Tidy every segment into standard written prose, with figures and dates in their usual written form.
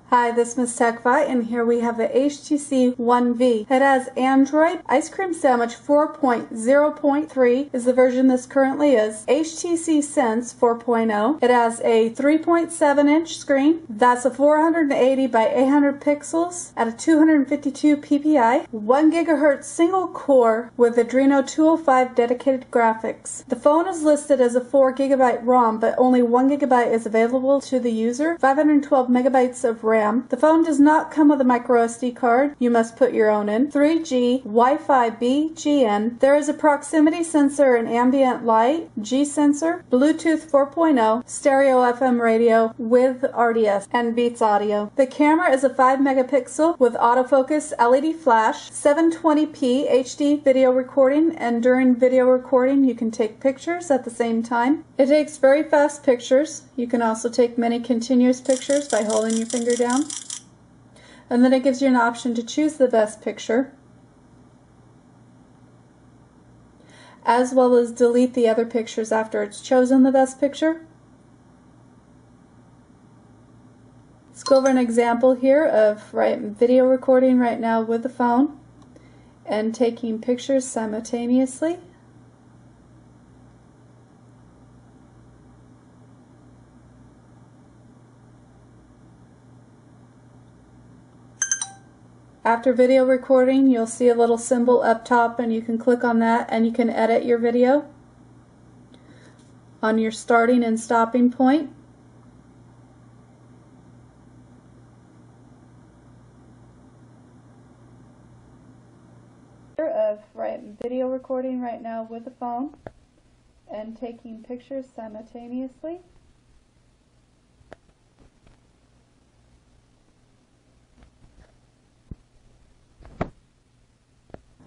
Hi, this is Ms. TechFi, and here we have the HTC One V. It has Android, Ice Cream Sandwich 4.0.3 is the version this currently is, HTC Sense 4.0. It has a 3.7-inch screen. That's a 480 by 800 pixels at a 252 ppi, 1 GHz single core with Adreno 205 dedicated graphics. The phone is listed as a 4 GB ROM, but only 1 GB is available to the user, 512 megabytes of RAM. The phone does not come with a microSD card. You must put your own in. 3G, Wi-Fi BGN. There is a proximity sensor and ambient light, G sensor, Bluetooth 4.0, stereo FM radio with RDS, and Beats audio. The camera is a 5 megapixel with autofocus LED flash, 720p HD video recording, and during video recording you can take pictures at the same time. It takes very fast pictures. You can also take many continuous pictures by holding your finger down. And then it gives you an option to choose the best picture, as well as delete the other pictures after it's chosen the best picture. Let's go over an example here of video recording right now with the phone and taking pictures simultaneously. After video recording, you'll see a little symbol up top, and you can click on that and you can edit your video on your starting and stopping point. Of video recording right now with the phone and taking pictures simultaneously.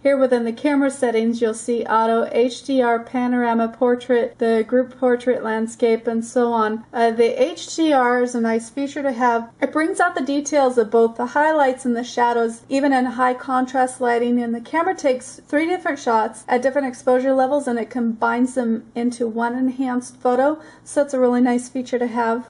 Here within the camera settings, you'll see auto, HDR, panorama, portrait, the group portrait, landscape, and so on. The HDR is a nice feature to have. It brings out the details of both the highlights and the shadows, even in high contrast lighting, and the camera takes 3 different shots at different exposure levels and it combines them into one enhanced photo, so it's a really nice feature to have.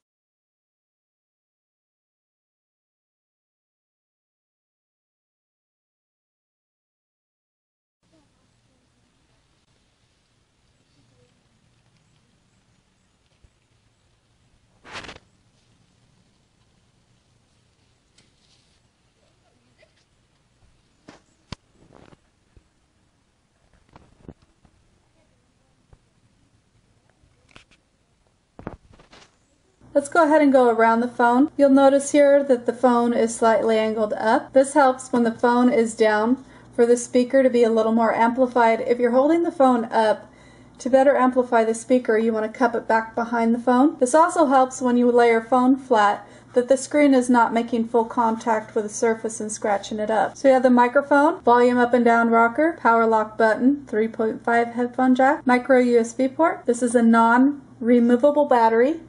Let's go ahead and go around the phone. You'll notice here that the phone is slightly angled up. This helps when the phone is down for the speaker to be a little more amplified. If you're holding the phone up, to better amplify the speaker, you want to cup it back behind the phone. This also helps when you lay your phone flat, that the screen is not making full contact with the surface and scratching it up. So you have the microphone, volume up and down rocker, power lock button, 3.5 headphone jack, micro USB port. This is a non-removable battery.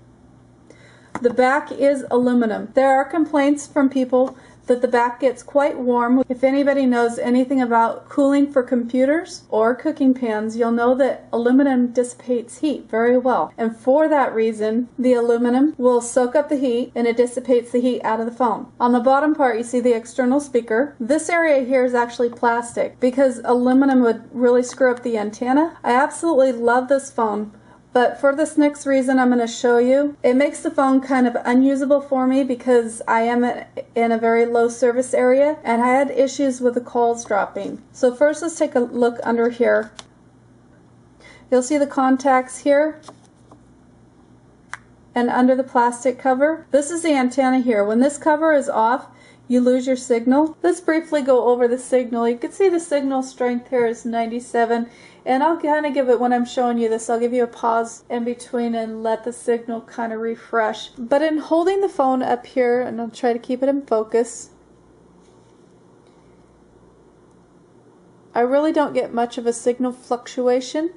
The back is aluminum. There are complaints from people that the back gets quite warm. If anybody knows anything about cooling for computers or cooking pans, you'll know that aluminum dissipates heat very well. And for that reason, the aluminum will soak up the heat and it dissipates the heat out of the phone. On the bottom part, you see the external speaker. This area here is actually plastic because aluminum would really screw up the antenna. I absolutely love this phone. But for this next reason I'm going to show you, it makes the phone kind of unusable for me because I am in a very low service area and I had issues with the calls dropping. So first let's take a look under here. You'll see the contacts here and under the plastic cover. This is the antenna here. When this cover is off, you lose your signal. Let's briefly go over the signal. You can see the signal strength here is 97, and I'll kind of give it, when I'm showing you this, I'll give you a pause in between and let the signal kind of refresh. But in holding the phone up here, and I'll try to keep it in focus, I really don't get much of a signal fluctuation.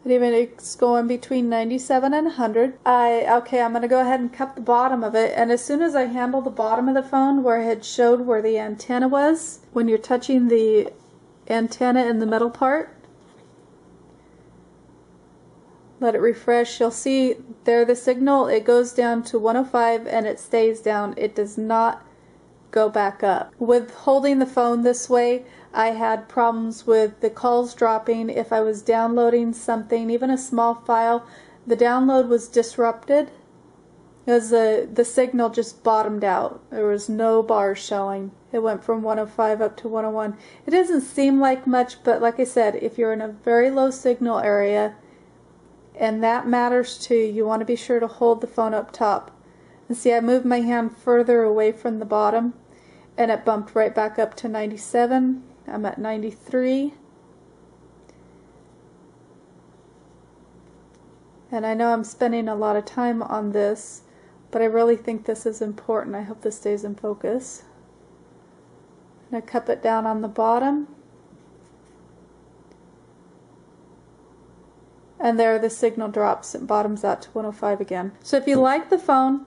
Even it's going between 97 and 100. Okay, I'm going to go ahead and cup the bottom of it, and as soon as I handle the bottom of the phone where I had showed where the antenna was, when you're touching the antenna in the middle part, let it refresh. You'll see there the signal, it goes down to 105 and it stays down. It does not go back up. With holding the phone this way, I had problems with the calls dropping. If I was downloading something, even a small file, the download was disrupted because the signal just bottomed out. There was no bars showing. It went from 105 up to 101. It doesn't seem like much, but like I said, if you're in a very low signal area, and that matters too, you want to be sure to hold the phone up top. And see, I moved my hand further away from the bottom and it bumped right back up to 97. I'm at 93. And I know I'm spending a lot of time on this, but I really think this is important. I hope this stays in focus. I'm going to cup it down on the bottom. And there the signal drops and bottoms out to 105 again. So if you like the phone,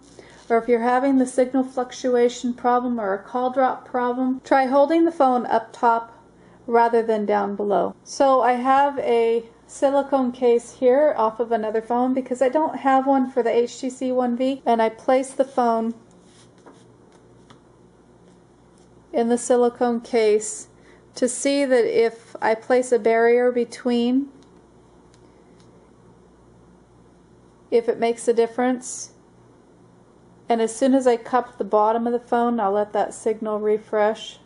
or if you're having the signal fluctuation problem or a call drop problem, try holding the phone up top rather than down below. So I have a silicone case here off of another phone because I don't have one for the HTC One V, and I place the phone in the silicone case to see that if I place a barrier between, if it makes a difference. And as soon as I cup the bottom of the phone, I'll let that signal refresh.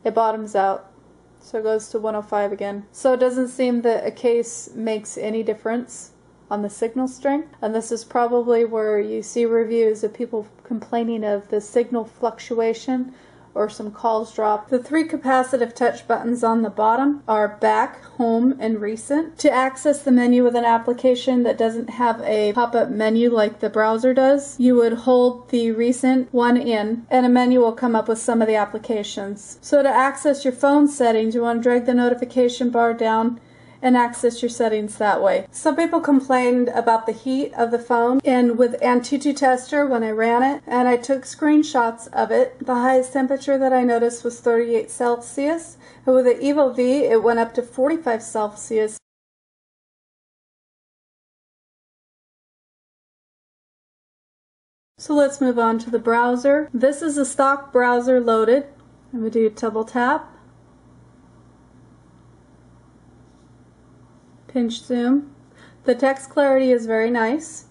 It bottoms out, so it goes to 105 again. So it doesn't seem that a case makes any difference on the signal strength, and this is probably where you see reviews of people complaining of the signal fluctuation or some calls drop. The three capacitive touch buttons on the bottom are back, home, and recent. To access the menu with an application that doesn't have a pop-up menu like the browser does, you would hold the recent one in and a menu will come up with some of the applications. So to access your phone settings, you want to drag the notification bar down and access your settings that way. Some people complained about the heat of the phone, and with Antutu Tester, when I ran it and I took screenshots of it, the highest temperature that I noticed was 38 Celsius, and with the Evo V it went up to 45 Celsius. So let's move on to the browser. This is a stock browser loaded. I'm going to do double tap. Pinch zoom. The text clarity is very nice.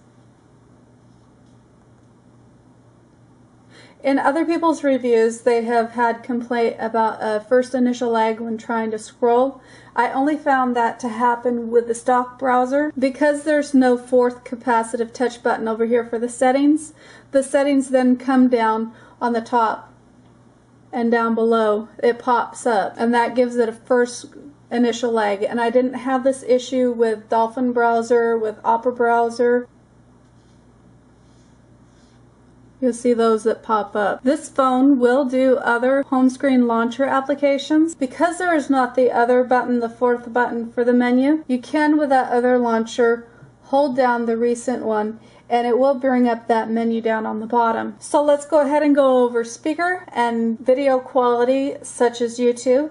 In other people's reviews, they have had complaint about a first initial lag when trying to scroll. I only found that to happen with the stock browser. Because there's no fourth capacitive touch button over here for the settings then come down on the top, and down below it pops up, and that gives it a first initial lag. And I didn't have this issue with Dolphin browser, with Opera browser. You'll see those that pop up. This phone will do other home screen launcher applications. Because there is not the other button, the fourth button for the menu, you can with that other launcher hold down the recent one and it will bring up that menu down on the bottom. So let's go ahead and go over speaker and video quality such as YouTube.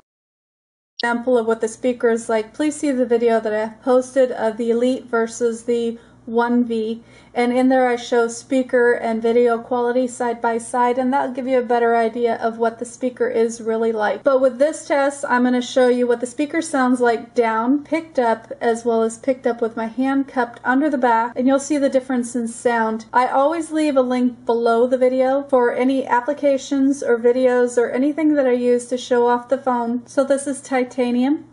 Example of what the speaker is like, please see the video that I posted of the Elite versus the One V, and in there I show speaker and video quality side by side, and that'll give you a better idea of what the speaker is really like. But with this test, I'm going to show you what the speaker sounds like down, picked up, as well as picked up with my hand cupped under the back, and you'll see the difference in sound. I always leave a link below the video for any applications or videos or anything that I use to show off the phone. So this is titanium.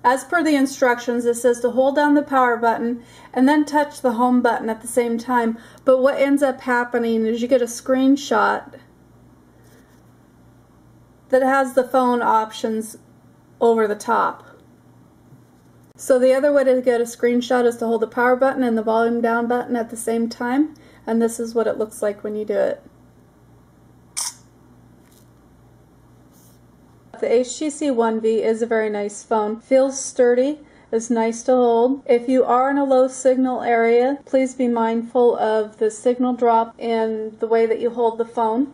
As per the instructions, it says to hold down the power button and then touch the home button at the same time. But what ends up happening is you get a screenshot that has the phone options over the top. So the other way to get a screenshot is to hold the power button and the volume down button at the same time, and this is what it looks like when you do it. The HTC One V is a very nice phone. Feels sturdy, is nice to hold. If you are in a low signal area, please be mindful of the signal drop and the way that you hold the phone.